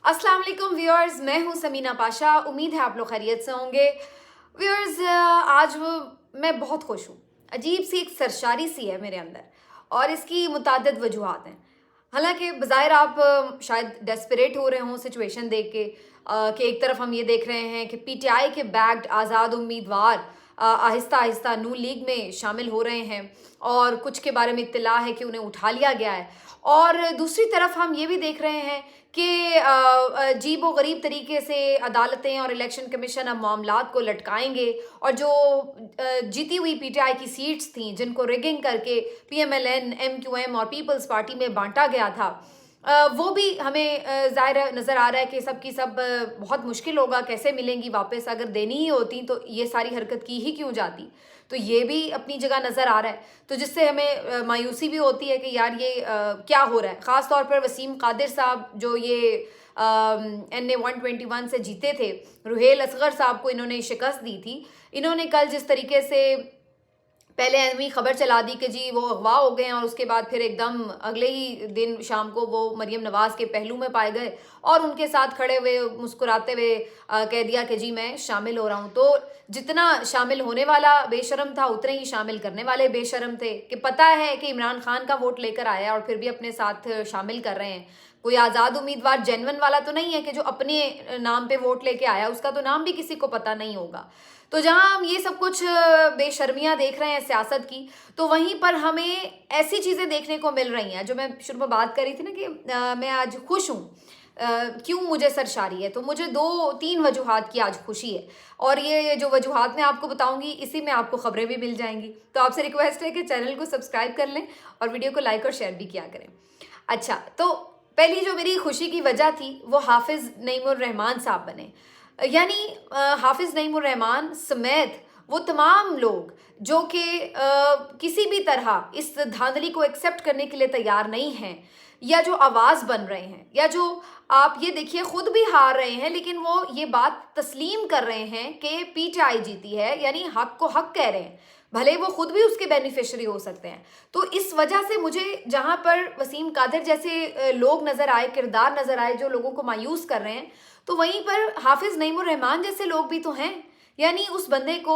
अस्सलाम वालेकुम व्यूअर्स, मैं हूं समीना पाशा। उम्मीद है आप लोग खैरियत से होंगे। व्यूअर्स, आज मैं बहुत खुश हूं। अजीब सी एक सरशारी सी है मेरे अंदर और इसकी मुताद्दिद वजूहात हैं। हालांकि बज़ाहिर आप शायद डेस्परेट हो रहे हों सिचुएशन देख के, कि एक तरफ हम ये देख रहे हैं कि पीटीआई के बैक्ड आज़ाद उम्मीदवार आहिस्ता आहिस्ता नून लीग में शामिल हो रहे हैं और कुछ के बारे में इत्तला है कि उन्हें उठा लिया गया है। और दूसरी तरफ हम ये भी देख रहे हैं कि अजीब व गरीब तरीके से अदालतें और इलेक्शन कमीशन अब मामलात को लटकाएंगे और जो जीती हुई पीटीआई की सीट्स थी जिनको रिगिंग करके पीएमएलएन, एमक्यूएम और पीपल्स पार्टी में बांटा गया था, वो भी हमें ज़ाहिर नज़र आ रहा है कि सब की सब बहुत मुश्किल होगा, कैसे मिलेंगी वापस। अगर देनी ही होती तो ये सारी हरकत की ही क्यों जाती। तो ये भी अपनी जगह नज़र आ रहा है, तो जिससे हमें मायूसी भी होती है कि यार ये क्या हो रहा है। ख़ास तौर पर वसीम कादिर साहब जो ये NA 121 से जीते थे, रुहेल असगर साहब को इन्होंने शिकस्त दी थी। इन्होंने कल जिस तरीके से पहले ऐसी खबर चला दी कि जी वो अगवा हो गए हैं और उसके बाद फिर एकदम अगले ही दिन शाम को वो मरियम नवाज़ के पहलू में पाए गए और उनके साथ खड़े हुए मुस्कुराते हुए कह दिया कि जी मैं शामिल हो रहा हूँ। तो जितना शामिल होने वाला बेशरम था उतने ही शामिल करने वाले बेशरम थे कि पता है कि इमरान खान का वोट लेकर आया और फिर भी अपने साथ शामिल कर रहे हैं। कोई आज़ाद उम्मीदवार जेन्युइन वाला तो नहीं है कि जो अपने नाम पे वोट लेके आया उसका तो नाम भी किसी को पता नहीं होगा। तो जहां हम ये सब कुछ बेशर्मियां देख रहे हैं सियासत की, तो वहीं पर हमें ऐसी चीज़ें देखने को मिल रही हैं जो मैं शुरू में बात कर रही थी ना कि मैं आज खुश हूँ। क्यों मुझे सरशारी है, तो मुझे 2-3 वजूहात की आज खुशी है और ये जो वजूहात मैं आपको बताऊंगी इसी में आपको खबरें भी मिल जाएंगी। तो आपसे रिक्वेस्ट है कि चैनल को सब्सक्राइब कर लें और वीडियो को लाइक और शेयर भी किया करें। अच्छा, तो पहली जो मेरी खुशी की वजह थी वो हाफिज़ नईमुर रहमान साहब बने। यानी हाफिज़ नईमुर रहमान समेत वो तमाम लोग जो कि किसी भी तरह इस धांधली को एक्सेप्ट करने के लिए तैयार नहीं हैं, या जो आवाज़ बन रहे हैं, या जो आप ये देखिए खुद भी हार रहे हैं लेकिन वो ये बात तस्लीम कर रहे हैं कि पीटीआई जीती है, यानी हक को हक कह रहे हैं, भले वो खुद भी उसके बेनिफिशियरी हो सकते हैं। तो इस वजह से मुझे जहाँ पर वसीम कादिर जैसे लोग नज़र आए, किरदार नज़र आए जो लोगों को मायूस कर रहे हैं, तो वहीं पर हाफिज़ नईमुर रहमान जैसे लोग भी तो हैं। यानी उस बंदे को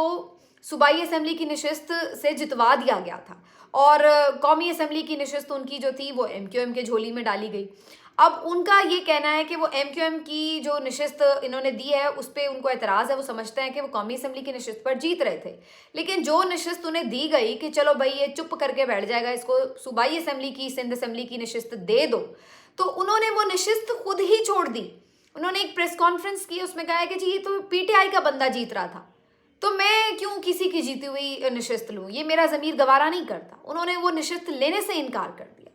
सूबाई असम्बली की नशिस्त से जितवा दिया गया था और कौमी असम्बली की नशिस्त उनकी जो थी वो एमक्यूएम के झोली में डाली गई। अब उनका ये कहना है कि वो एमक्यूएम की जो नशिस्त इन्होंने दी है उस पर उनको एतराज़ है। वो समझते हैं कि वो कौमी असम्बली की नशिस्त पर जीत रहे थे, लेकिन जो नशिस्त उन्हें दी गई कि चलो भाई ये चुप करके बैठ जाएगा, इसको सूबाई असम्बली की, सिंध असम्बली की नशिस्त दे दो, तो उन्होंने वो नशिस्त खुद ही छोड़ दी। उन्होंने एक प्रेस कॉन्फ्रेंस की, उसमें कहा है कि जी ये तो पीटीआई का बंदा जीत रहा था, तो मैं क्यों किसी की जीती हुई नशिस्त लूँ, ये मेरा ज़मीर गवारा नहीं करता। उन्होंने वो नशिस्त लेने से इनकार कर दिया।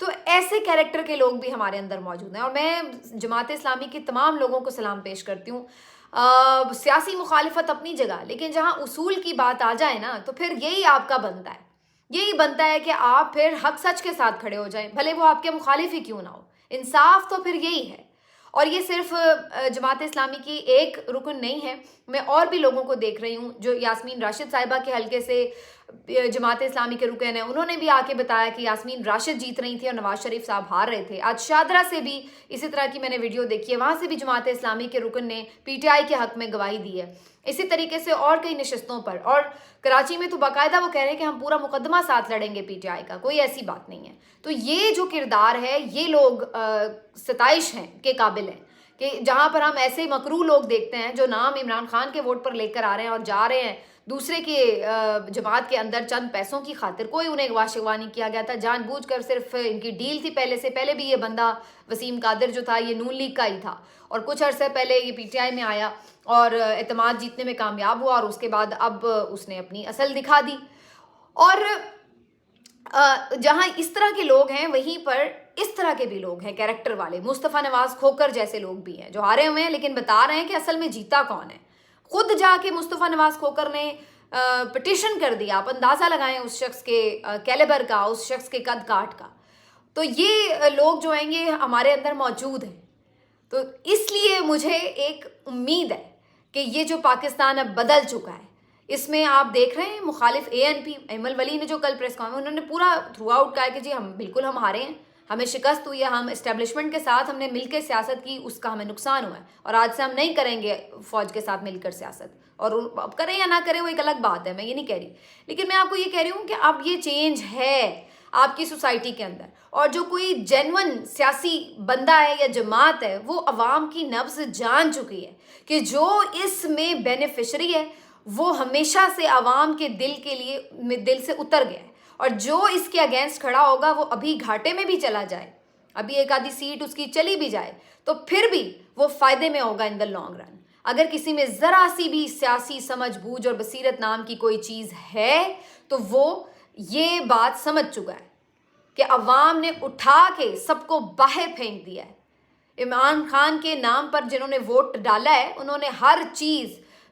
तो ऐसे कैरेक्टर के लोग भी हमारे अंदर मौजूद हैं और मैं जमात इस्लामी के तमाम लोगों को सलाम पेश करती हूँ। सियासी मुखालिफत अपनी जगह, लेकिन जहाँ उसूल की बात आ जाए ना तो फिर यही आपका बनता है। यही बनता है कि आप फिर हक सच के साथ खड़े हो जाएं, भले वो आपके मुखालिफ ही क्यों ना हो। इंसाफ तो फिर यही है। और ये सिर्फ जमात इस्लामी की एक रुकन नहीं है, मैं और भी लोगों को देख रही हूँ जो यास्मीन राशिद साहिबा के हलके से जमात इस्लामी के रुकन हैं, उन्होंने भी आके बताया कि यास्मीन राशिद जीत रही थी और नवाज शरीफ साहब हार रहे थे। आज शादरा से भी इसी तरह की मैंने वीडियो देखी है, वहाँ से भी जमात इस्लामी के रुकन ने पीटीआई के हक में गवाही दी है। इसी तरीके से और कई नशिस्तों पर, और कराची में तो बाकायदा वो कह रहे हैं कि हम पूरा मुकदमा साथ लड़ेंगे पीटीआई का, कोई ऐसी बात नहीं है। तो ये जो किरदार है, ये लोग सताइश हैं के काबिल हैं कि जहाँ पर हम ऐसे मकरू लोग देखते हैं जो नाम इमरान खान के वोट पर लेकर आ रहे हैं और जा रहे हैं दूसरे के जमात के अंदर चंद पैसों की खातिर। कोई उन्हें अगवा शगवा नहीं किया गया था, जानबूझकर सिर्फ इनकी डील थी पहले भी ये बंदा वसीम कादिर जो था ये नून लीग का ही था और कुछ अरसे पहले ये पीटीआई में आया और एतमाद जीतने में कामयाब हुआ और उसके बाद अब उसने अपनी असल दिखा दी। और जहाँ इस तरह के लोग हैं वहीं पर इस तरह के भी लोग हैं कैरेक्टर वाले, मुस्तफ़ा नवाज खोकर जैसे लोग भी हैं जो हारे हुए हैं लेकिन बता रहे हैं कि असल में जीता कौन है। खुद जाके मुस्तफ़ा नवाज खोकर ने पिटिशन कर दिया। आप अंदाज़ा लगाएं उस शख्स के कैलिबर का, उस शख्स के कद काठ का। तो ये लोग जो हैं ये हमारे अंदर मौजूद हैं। तो इसलिए मुझे एक उम्मीद है कि ये जो पाकिस्तान अब बदल चुका है, इसमें आप देख रहे हैं मुखालिफ ANP अहमल वली ने जो कल प्रेस कॉन्फ्रेंस उन्होंने पूरा थ्रू आउट कहा कि जी हम बिल्कुल हम हारे हैं, हमें शिकस्त हुई है, हम इस्टेब्लिशमेंट के साथ हमने मिलकर सियासत की, उसका हमें नुकसान हुआ है और आज से हम नहीं करेंगे फ़ौज के साथ मिलकर सियासत। और अब करें या ना करें वो एक अलग बात है, मैं ये नहीं कह रही, लेकिन मैं आपको ये कह रही हूँ कि अब ये चेंज है आपकी सोसाइटी के अंदर, और जो कोई जेन्युइन सियासी बंदा है या जमात है वो अवाम की नब्ज़ जान चुकी है कि जो इसमें बेनिफिशरी है वो हमेशा से अवाम के दिल के लिए दिल से उतर गया है, और जो इसके अगेंस्ट खड़ा होगा वो अभी घाटे में भी चला जाए, अभी एक आधी सीट उसकी चली भी जाए, तो फिर भी वो फ़ायदे में होगा इन द लॉन्ग रन। अगर किसी में ज़रा सी भी सियासी समझ बूझ और बसीरत नाम की कोई चीज़ है तो वो ये बात समझ चुका है कि अवाम ने उठा के सबको बाहर फेंक दिया है। इमरान खान के नाम पर जिन्होंने वोट डाला है उन्होंने हर चीज़,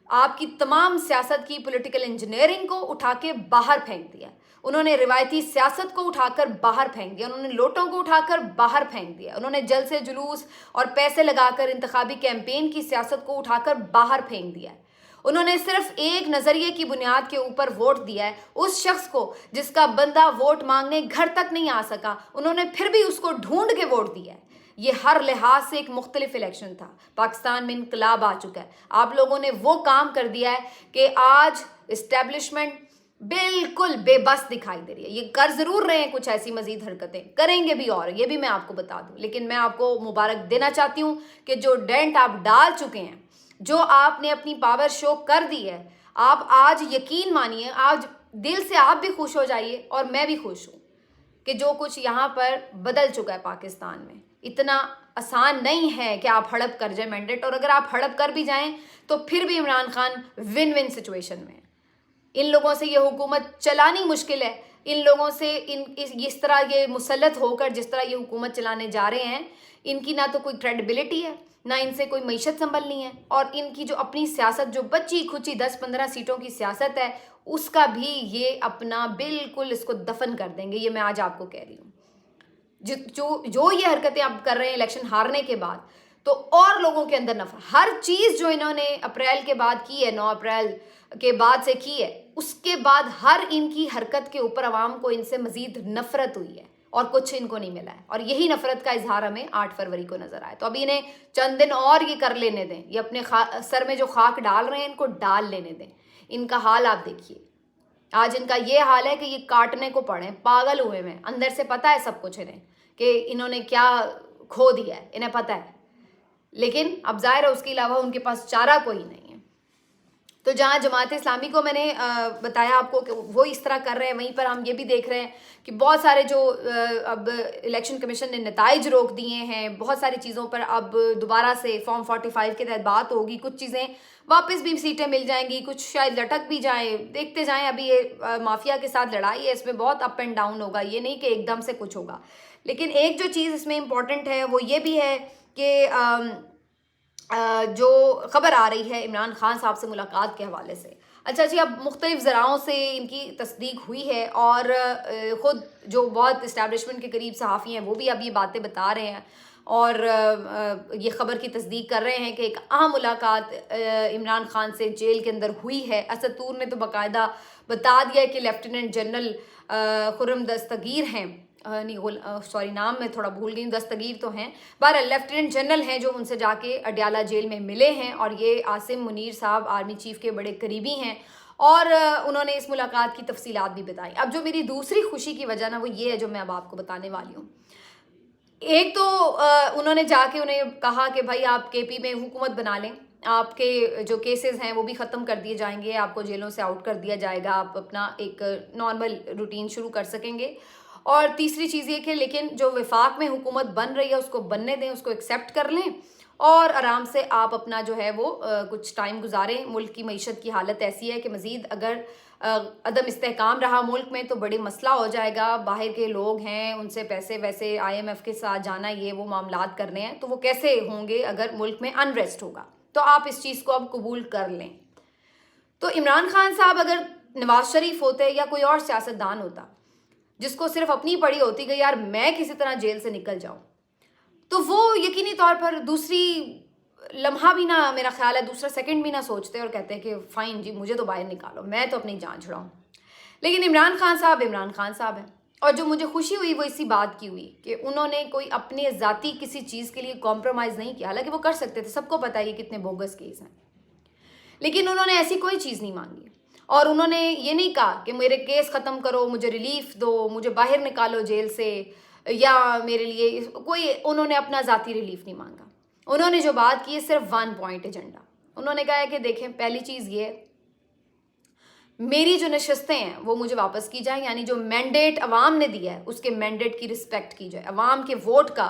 आपकी तमाम सियासत की पॉलिटिकल इंजीनियरिंग को उठा के बाहर फेंक दिया। उन्होंने रिवायती सियासत को उठाकर बाहर फेंक दिया, उन्होंने लोटों को उठाकर बाहर फेंक दिया, उन्होंने जल से जुलूस और पैसे लगाकर इंतखाबी कैंपेन की सियासत को उठाकर बाहर फेंक दिया है। उन्होंने सिर्फ एक नज़रिए की बुनियाद के ऊपर वोट दिया है उस शख्स को जिसका बंदा वोट मांगने घर तक नहीं आ सका, उन्होंने फिर भी उसको ढूंढ के वोट दिया है। ये हर लिहाज से एक मुख्तलिफ इलेक्शन था। पाकिस्तान में इनकलाब आ चुका है, आप लोगों ने वो काम कर दिया है कि आज इस्टेब्लिशमेंट बिल्कुल बेबस दिखाई दे रही है। ये कर ज़रूर रहे हैं कुछ ऐसी मजीद हरकतें, करेंगे भी, और ये भी मैं आपको बता दूं, लेकिन मैं आपको मुबारक देना चाहती हूँ कि जो डेंट आप डाल चुके हैं, जो आपने अपनी पावर शो कर दी है, आप आज यकीन मानिए, आज दिल से आप भी खुश हो जाइए और मैं भी खुश हूँ कि जो कुछ यहाँ पर बदल चुका है पाकिस्तान में। इतना आसान नहीं है कि आप हड़प कर जाए मैंडेट, और अगर आप हड़प कर भी जाएं तो फिर भी Imran Khan win win situation में है। इन लोगों से ये हुकूमत चलानी मुश्किल है, इन लोगों से इस तरह ये मुसल्लत होकर जिस तरह ये हुकूमत चलाने जा रहे हैं, इनकी ना तो कोई क्रेडिबिलिटी है, ना इनसे कोई मईशत संभलनी है, और इनकी जो अपनी सियासत जो बची खुची 10-15 सीटों की सियासत है उसका भी ये अपना बिल्कुल इसको दफन कर देंगे। ये मैं आज आपको कह रही हूँ। जो ये हरकतें आप कर रहे हैं इलेक्शन हारने के बाद, तो और लोगों के अंदर नफरत, हर चीज़ जो इन्होंने अप्रैल के बाद की है, 9 अप्रैल के बाद से की है, उसके बाद हर इनकी हरकत के ऊपर आवाम को इनसे मजीद नफरत हुई है और कुछ इनको नहीं मिला है, और यही नफरत का इजहार हमें 8 फरवरी को नजर आए। तो अभी इन्हें चंद दिन और ये कर लेने दें, ये अपने सर में जो खाक डाल रहे हैं इनको डाल लेने दें। इनका हाल आप देखिए, आज इनका ये हाल है कि ये काटने को पड़े, पागल हुए हैं, अंदर से पता है सब कुछ इन्हें कि इन्होंने क्या खो दिया है, इन्हें पता है, लेकिन अब जाहिर है उसके अलावा उनके पास चारा कोई नहीं है। तो जहाँ जमात इस्लामी को मैंने बताया आपको कि वो इस तरह कर रहे हैं, वहीं पर हम ये भी देख रहे हैं कि बहुत सारे जो अब इलेक्शन कमीशन ने नताइज रोक दिए हैं, बहुत सारी चीज़ों पर अब दोबारा से फॉर्म 45 के तहत बात होगी, कुछ चीज़ें वापस भी सीटें मिल जाएंगी, कुछ शायद लटक भी जाएँ, देखते जाएँ। अभी ये माफिया के साथ लड़ाई है, इसमें बहुत अप एंड डाउन होगा, ये नहीं कि एकदम से कुछ होगा। लेकिन एक जो चीज़ इसमें इम्पॉर्टेंट है वो ये भी है कि जो खबर आ रही है इमरान खान साहब से मुलाकात के हवाले से, अच्छा जी, अब मुख्तलिफ ज़राओं से इनकी तस्दीक हुई है, और ख़ुद जो बहुत इस्टेब्लिशमेंट के करीब सहाफ़ी हैं वो भी अब ये बातें बता रहे हैं और ये ख़बर की तस्दीक कर रहे हैं कि एक अहम मुलाकात इमरान खान से जेल के अंदर हुई है। असद तूर ने तो बाकायदा बता दिया है कि लेफ्टिनेंट जनरल खुर्रम दस्तगीर हैं, सॉरी नाम मैं थोड़ा भूल गई, दस्तगीर तो हैं, बहरहाल लेफ्टिनेंट जनरल हैं जो उनसे जाके अडयाला जेल में मिले हैं, और ये आसिम मुनीर साहब आर्मी चीफ के बड़े करीबी हैं, और उन्होंने इस मुलाकात की तफसीलात भी बताई। अब जो मेरी दूसरी खुशी की वजह ना वो ये है जो मैं अब आपको बताने वाली हूँ। एक तो उन्होंने जाके उन्हें कहा कि भाई आप केपी में हुकूमत बना लें, आपके जो केसेस हैं वो भी ख़त्म कर दिए जाएंगे, आपको जेलों से आउट कर दिया जाएगा, आप अपना एक नॉर्मल रूटीन शुरू कर सकेंगे। और तीसरी चीज़ ये कि लेकिन जो वफाक में हुकूमत बन रही है उसको बनने दें, उसको एक्सेप्ट कर लें, और आराम से आप अपना जो है वो कुछ टाइम गुजारें। मुल्क की मईशत की हालत ऐसी है कि मज़ीद अगर अदम इस्तेहकाम रहा मुल्क में तो बड़ी मसला हो जाएगा। बाहर के लोग हैं, उनसे पैसे वैसे IMF के साथ जाना, ये वो मामलात करने हैं, तो वो कैसे होंगे अगर मुल्क में अनरेस्ट होगा। तो आप इस चीज़ को अब कबूल कर लें। तो इमरान खान साहब अगर नवाज शरीफ होते या कोई और सियासतदान होता जिसको सिर्फ अपनी पड़ी होती कि यार मैं किसी तरह जेल से निकल जाऊं, तो वो यकीनी तौर पर दूसरी लम्हा भी ना, मेरा ख्याल है दूसरा सेकंड भी ना सोचते और कहते हैं कि फ़ाइन जी मुझे तो बाहर निकालो, मैं तो अपनी जान छुड़ाऊं। लेकिन इमरान खान साहब हैं, और जो मुझे खुशी हुई वो इसी बात की हुई कि उन्होंने कोई अपने ज़ाती किसी चीज़ के लिए कॉम्प्रोमाइज़ नहीं किया। हालांकि वो कर सकते थे, सबको पता है ये कितने बोगस केस हैं, लेकिन उन्होंने ऐसी कोई चीज़ नहीं मांगी। और उन्होंने ये नहीं कहा कि मेरे केस ख़त्म करो, मुझे रिलीफ दो, मुझे बाहर निकालो जेल से, या मेरे लिए कोई, उन्होंने अपना ज़ाती रिलीफ नहीं मांगा। उन्होंने जो बात की है सिर्फ 1 पॉइंट एजेंडा। उन्होंने कहा है कि देखें, पहली चीज़ ये, मेरी जो नशस्तें हैं वो मुझे वापस की जाए, यानी जो मैंडेट अवाम ने दिया है उसके मैंडेट की रिस्पेक्ट की जाए, अवाम के वोट का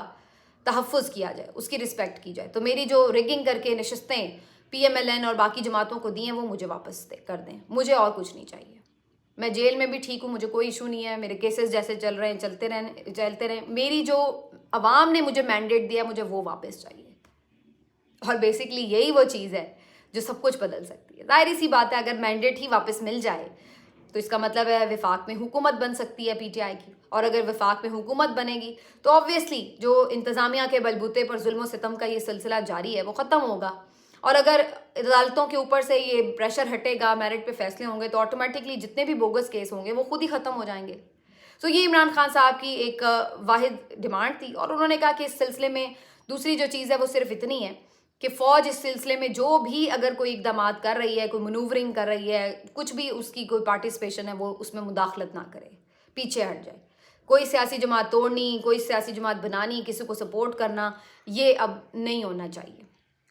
तहफ़्फ़ुज़ किया जाए, उसकी रिस्पेक्ट की जाए। तो मेरी जो रिगिंग करके नशस्तें PMLN और बाकी जमातों को दी हैं वो मुझे वापस कर दें, मुझे और कुछ नहीं चाहिए। मैं जेल में भी ठीक हूँ, मुझे कोई इशू नहीं है, मेरे केसेस जैसे चल रहे हैं चलते रहें। मेरी जो अवाम ने मुझे मैंडेट दिया मुझे वो वापस चाहिए। और बेसिकली यही वो चीज़ है जो सब कुछ बदल सकती है। ज़ाहिर सी बात है, अगर मैंडेट ही वापस मिल जाए तो इसका मतलब है वफाक में हुकूमत बन सकती है PTI की, और अगर वफाक में हुकूमत बनेगी तो ऑब्वियसली जो इंतज़ामिया के बलबूते पर जुल्म सितम का ये सिलसिला जारी है वो ख़त्म होगा। और अगर अदालतों के ऊपर से ये प्रेशर हटेगा, मेरिट पे फैसले होंगे, तो ऑटोमेटिकली जितने भी बोगस केस होंगे वो खुद ही ख़त्म हो जाएंगे। तो ये इमरान खान साहब की एक वाहिद डिमांड थी। और उन्होंने कहा कि इस सिलसिले में दूसरी जो चीज़ है वो सिर्फ इतनी है कि फ़ौज इस सिलसिले में जो भी अगर कोई इकदाम कर रही है, कोई मनूवरिंग कर रही है, कुछ भी उसकी कोई पार्टिसिपेशन है, वो उसमें मुदाखलत ना करे, पीछे हट जाए। कोई सियासी जमात तोड़नी, कोई सियासी जमात बनानी, किसी को सपोर्ट करना, ये अब नहीं होना चाहिए।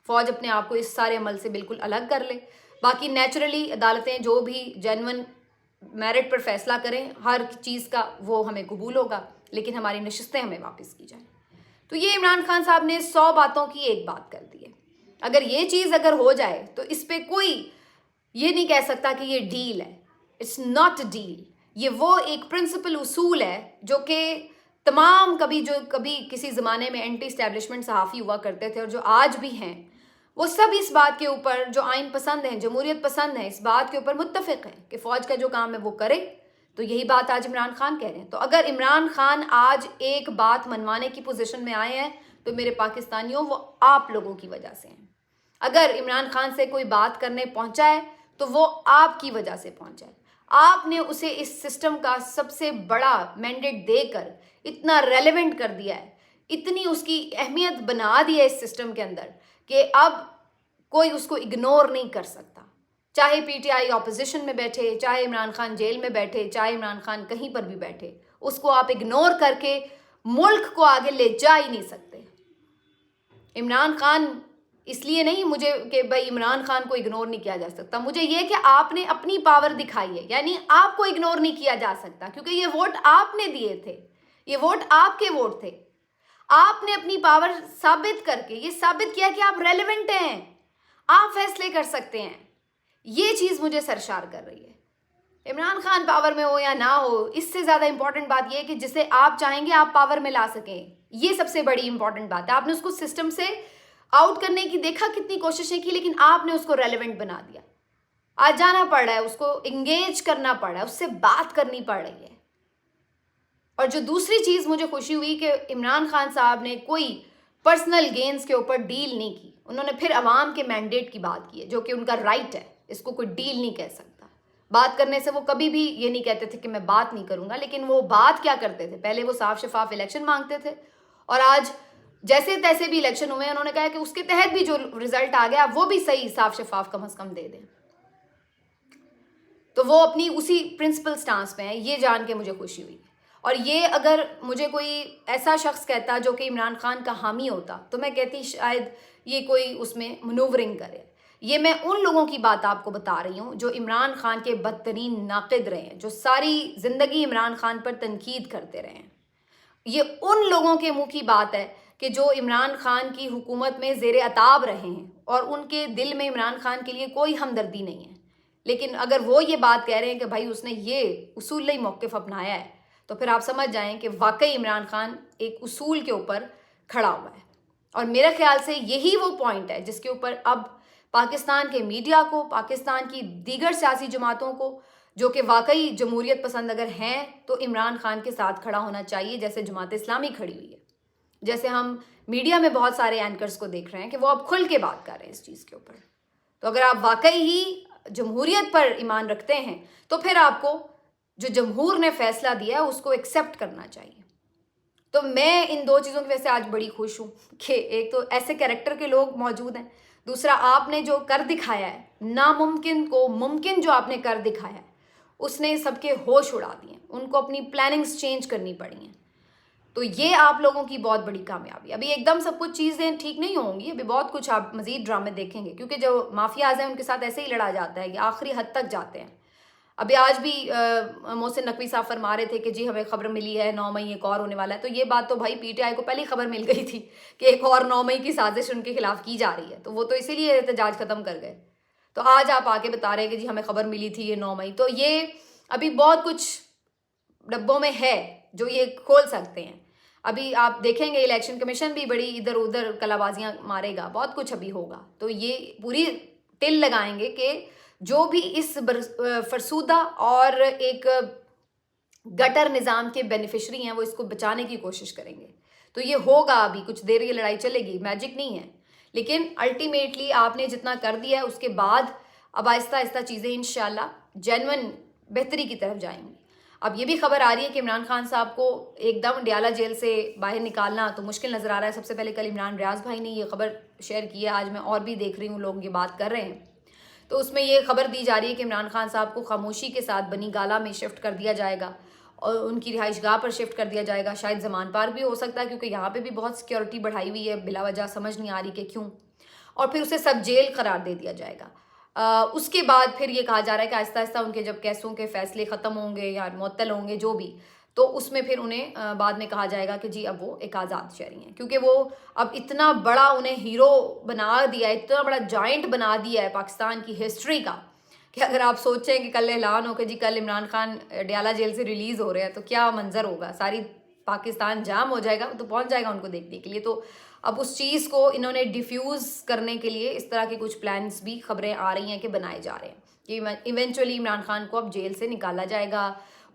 फ़ौज अपने आप को इस सारे अमल से बिल्कुल अलग कर ले। बाकी नेचुरली अदालतें जो भी जेन्युइन मेरिट पर फैसला करें हर चीज़ का, वो हमें कबूल होगा, लेकिन हमारी नशिस्तें हमें वापस की जाएं। तो ये इमरान खान साहब ने 100 बातों की एक बात कर दी है। अगर ये चीज़ अगर हो जाए तो इस पर कोई ये नहीं कह सकता कि ये डील है। It's not deal. ये वो एक प्रिंसिपल उसूल है जो कि तमाम कभी किसी ज़माने में एंटी इस्टेब्लिशमेंट सहाफ़ी हुआ करते थे और जो आज भी हैं, वो सब इस बात के ऊपर, जो आइन पसंद हैं, जमहूरियत पसंद हैं, इस बात के ऊपर मुत्तफ़िक़ हैं कि फ़ौज का जो काम है वो करे। तो यही बात आज इमरान खान कह रहे हैं। तो अगर इमरान खान आज एक बात मनवाने की पोजीशन में आए हैं तो मेरे पाकिस्तानियों, वो आप लोगों की वजह से हैं। अगर इमरान खान से कोई बात करने पहुंचा है तो वो आपकी वजह से पहुंचा है। आपने उसे इस सिस्टम का सबसे बड़ा मैंडेट देकर इतना रेलेवेंट कर दिया है, इतनी उसकी अहमियत बना दी है इस सिस्टम के अंदर कि अब कोई उसको इग्नोर नहीं कर सकता। चाहे PTI ऑपोजिशन में बैठे, चाहे इमरान खान जेल में बैठे, चाहे इमरान खान कहीं पर भी बैठे, उसको आप इग्नोर करके मुल्क को आगे ले जा ही नहीं सकते। इमरान खान इसलिए नहीं मुझे कि भाई इमरान खान को इग्नोर नहीं किया जा सकता, मुझे ये कि आपने अपनी पावर दिखाई है, यानी आपको इग्नोर नहीं किया जा सकता क्योंकि ये वोट आपने दिए थे, ये वोट आपके वोट थे। आपने अपनी पावर साबित करके ये साबित किया कि आप रेलेवेंट हैं, आप फैसले कर सकते हैं। ये चीज़ मुझे सरशार कर रही है। इमरान खान पावर में हो या ना हो, इससे ज़्यादा इंपॉर्टेंट बात यह है कि जिसे आप चाहेंगे आप पावर में ला सकें। ये सबसे बड़ी इंपॉर्टेंट बात है। आपने उसको सिस्टम से आउट करने की देखा कितनी कोशिशें की, लेकिन आपने उसको रेलेवेंट बना दिया। आज जाना पड़ रहा है, उसको इंगेज करना पड़ रहा है, उससे बात करनी पड़ रही है। और जो दूसरी चीज़ मुझे खुशी हुई कि इमरान खान साहब ने कोई पर्सनल गेन्स के ऊपर डील नहीं की। उन्होंने फिर अवाम के मैंडेट की बात की है जो कि उनका राइट है, इसको कोई डील नहीं कह सकता। बात करने से वो कभी भी ये नहीं कहते थे कि मैं बात नहीं करूंगा, लेकिन वो बात क्या करते थे, पहले वो साफ शफाफ इलेक्शन मांगते थे और आज जैसे तैसे भी इलेक्शन हुए, उन्होंने कहा कि उसके तहत भी जो रिजल्ट आ गया वो भी सही साफ शफाफ कम से कम दे दें। तो वो अपनी उसी प्रिंसिपल स्टांस पे हैं, ये जान के मुझे खुशी हुई। और ये अगर मुझे कोई ऐसा शख्स कहता जो कि इमरान खान का हामी होता तो मैं कहती शायद ये कोई उसमें मनूवरिंग करे। ये मैं उन लोगों की बात आपको बता रही हूँ जो इमरान खान के बदतरीन नाक़िद रहे हैं, जो सारी ज़िंदगी इमरान खान पर तनकीद करते रहे हैं। ये उन लोगों के मुंह की बात है कि जो इमरान खान की हुकूमत में ज़ेरे अताब रहे हैं और उनके दिल में इमरान खान के लिए कोई हमदर्दी नहीं है। लेकिन अगर वो ये बात कह रहे हैं कि भाई उसने ये उसूली मौक़िफ़ अपनाया है, तो फिर आप समझ जाएं कि वाकई इमरान खान एक उसूल के ऊपर खड़ा हुआ है। और मेरे ख्याल से यही वो पॉइंट है जिसके ऊपर अब पाकिस्तान के मीडिया को, पाकिस्तान की दीगर सियासी जमातों को जो कि वाकई जमहूरियत पसंद अगर हैं तो इमरान खान के साथ खड़ा होना चाहिए, जैसे जमात इस्लामी खड़ी हुई है। जैसे हम मीडिया में बहुत सारे एंकर्स को देख रहे हैं कि वो अब खुल के बात कर रहे हैं इस चीज़ के ऊपर। तो अगर आप वाकई ही जमहूरियत पर ईमान रखते हैं तो फिर आपको जो जमहूर ने फैसला दिया है उसको एक्सेप्ट करना चाहिए। तो मैं इन दो चीज़ों की वजह से आज बड़ी खुश हूँ कि एक तो ऐसे कैरेक्टर के लोग मौजूद हैं, दूसरा आपने जो कर दिखाया है, नामुमकिन को मुमकिन जो आपने कर दिखाया है, उसने सबके होश उड़ा दिए, उनको अपनी प्लानिंग्स चेंज करनी पड़ी हैं। तो ये आप लोगों की बहुत बड़ी कामयाबी। अभी एकदम सब कुछ चीज़ें ठीक नहीं होंगी, अभी बहुत कुछ आप मज़ीद ड्रामे देखेंगे, क्योंकि जो माफियाज हैं उनके साथ ऐसे ही लड़ा जाता है, ये आखिरी हद तक जाते हैं। अभी आज भी मोहसिन नकवी साहब फरमा रहे थे कि जी हमें खबर मिली है 9 मई एक और होने वाला है। तो ये बात तो भाई पीटीआई को पहले ही खबर मिल गई थी कि एक और 9 मई की साजिश उनके खिलाफ की जा रही है, तो वो तो इसीलिए एहतजाज खत्म कर गए। तो आज आप आके बता रहे हैं कि जी हमें खबर मिली थी ये 9 मई। तो ये अभी बहुत कुछ डब्बों में है जो ये खोल सकते हैं। अभी आप देखेंगे इलेक्शन कमीशन भी बड़ी इधर उधर कलाबाजियां मारेगा, बहुत कुछ अभी होगा। तो ये पूरी टिल लगाएंगे कि जो भी इस फरसूदा और एक गटर निज़ाम के बेनिफिशरी हैं वो इसको बचाने की कोशिश करेंगे। तो ये होगा, अभी कुछ देर ये लड़ाई चलेगी, मैजिक नहीं है, लेकिन अल्टीमेटली आपने जितना कर दिया है उसके बाद अब आहिस्ता आहिस्ता चीज़ें इंशाल्लाह जेन्युइन बेहतरी की तरफ जाएंगी। अब ये भी खबर आ रही है कि इमरान खान साहब को एकदम डयाला जेल से बाहर निकालना तो मुश्किल नज़र आ रहा है। सबसे पहले कल इमरान रियाज भाई ने ये खबर शेयर की है, आज मैं और भी देख रही हूँ लोग ये बात कर रहे हैं। तो उसमें ये खबर दी जा रही है कि इमरान खान साहब को खामोशी के साथ बनी गाला में शिफ्ट कर दिया जाएगा और उनकी रिहाइश गाह पर शिफ्ट कर दिया जाएगा। शायद जमान पार्क भी हो सकता है, क्योंकि यहाँ पे भी बहुत सिक्योरिटी बढ़ाई हुई है बिला वजह, समझ नहीं आ रही कि क्यों। और फिर उसे सब जेल करार दे दिया जाएगा। उसके बाद फिर ये कहा जा रहा है कि आहिस्ता आहिस्ता उनके जब केसों के फैसले ख़त्म होंगे या मुअत्तल होंगे जो भी, तो उसमें फिर उन्हें बाद में कहा जाएगा कि जी अब वो एक आज़ाद शहरी हैं, क्योंकि वो अब इतना बड़ा उन्हें हीरो बना दिया है, इतना बड़ा जाइंट बना दिया है पाकिस्तान की हिस्ट्री का, कि अगर आप सोचें कि कल ऐलान हो कि जी कल इमरान खान डयाला जेल से रिलीज़ हो रहे हैं तो क्या मंजर होगा, सारी पाकिस्तान जाम हो जाएगा, तो पहुंच जाएगा उनको देखने के लिए। तो अब उस चीज़ को इन्होंने डिफ्यूज़ करने के लिए इस तरह के कुछ प्लान्स भी खबरें आ रही हैं कि बनाए जा रहे हैं कि इवेंचुअली इमरान खान को अब जेल से निकाला जाएगा,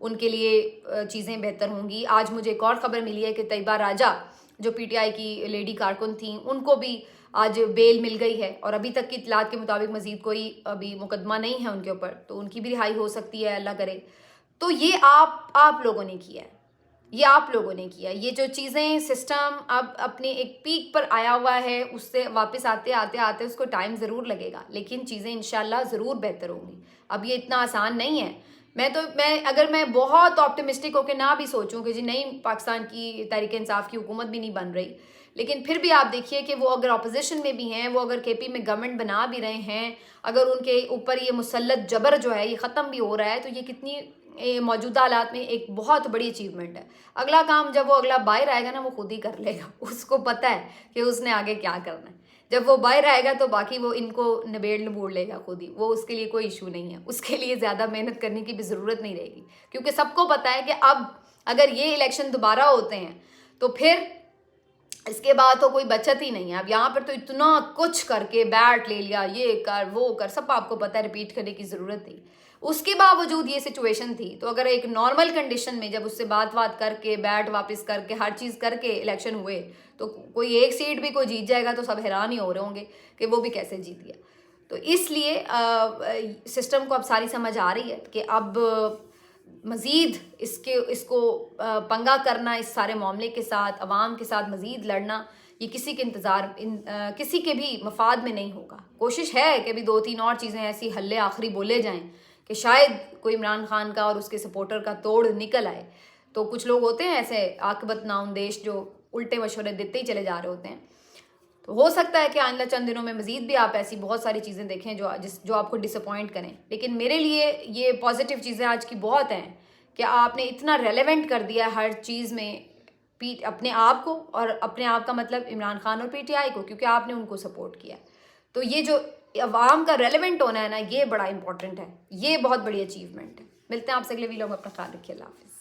उनके लिए चीज़ें बेहतर होंगी। आज मुझे एक और ख़बर मिली है कि तैयबा राजा जो पीटीआई की लेडी कारकुन थी, उनको भी आज बेल मिल गई है और अभी तक की इतलात के मुताबिक मज़ीद कोई अभी मुकदमा नहीं है उनके ऊपर, तो उनकी भी रिहाई हो सकती है, अल्लाह करे। तो ये आप लोगों ने किया है, ये आप लोगों ने किया। ये जो चीज़ें सिस्टम अब अपने एक पीक पर आया हुआ है, उससे वापस आते आते आते उसको टाइम ज़रूर लगेगा, लेकिन चीज़ें इंशाल्लाह ज़रूर बेहतर होंगी। अब ये इतना आसान नहीं है। अगर मैं बहुत ऑप्टिमिस्टिक होकर ना भी सोचूं कि जी नहीं पाकिस्तान की तहरीक इंसाफ की हुकूमत भी नहीं बन रही, लेकिन फिर भी आप देखिए कि वो अगर अपोजिशन में भी हैं, वो अगर केपी में गवर्नमेंट बना भी रहे हैं, अगर उनके ऊपर ये मुसल्लत जबर जो है ये ख़त्म भी हो रहा है, तो ये कितनी मौजूदा हालात में एक बहुत बड़ी अचीवमेंट है। अगला काम जब वो अगला बाहर आएगा ना वो खुद ही कर लेगा, उसको पता है कि उसने आगे क्या करना है। जब वो बाहर आएगा तो बाकी वो इनको निबेड़ लेगा खुद ही, वो उसके लिए कोई इशू नहीं है, उसके लिए ज़्यादा मेहनत करने की भी ज़रूरत नहीं रहेगी, क्योंकि सबको पता है कि अब अगर ये इलेक्शन दोबारा होते हैं तो फिर इसके बाद तो कोई बचत ही नहीं है। अब यहाँ पर तो इतना कुछ करके बैट ले लिया, ये कर वो कर, सब आपको पता है, रिपीट करने की ज़रूरत थी। उसके बावजूद ये सिचुएशन थी, तो अगर एक नॉर्मल कंडीशन में जब उससे बात करके बैट वापस करके हर चीज़ करके इलेक्शन हुए, तो कोई एक सीट भी कोई जीत जाएगा तो सब हैरान ही हो रहे होंगे कि वो भी कैसे जीत गया। तो इसलिए सिस्टम को अब सारी समझ आ रही है कि अब मज़ीद इसको पंगा करना, इस सारे मामले के साथ अवाम के साथ मज़ीद लड़ना, ये किसी के किसी के भी मफाद में नहीं होगा। कोशिश है कि अभी 2-3 और चीज़ें ऐसी हल्ले आखिरी बोले जाएं कि शायद कोई इमरान खान का और उसके सपोर्टर का तोड़ निकल आए। तो कुछ लोग होते हैं ऐसे आकबत नाउंदेश जो उल्टे मशवरे देते ही चले जा रहे होते हैं। तो हो सकता है कि आइंदा चंद दिनों में मज़ीद भी आप ऐसी बहुत सारी चीज़ें देखें जो आपको डिसअपॉइंट करें। लेकिन मेरे लिए ये पॉजिटिव चीज़ें आज की बहुत हैं कि आपने इतना रेलेवेंट कर दिया हर चीज़ में अपने आप को, और अपने आप का मतलब इमरान खान और पीटीआई को, क्योंकि आपने उनको सपोर्ट किया। तो ये जो अवाम का रेलेवेंट होना है ना, ये बड़ा इंपॉर्टेंट है, ये बहुत बड़ी अचीवमेंट है। मिलते हैं आपसे अगले वीडियो में, अपना ख्याल रखिए, अल्लाह हाफिज़।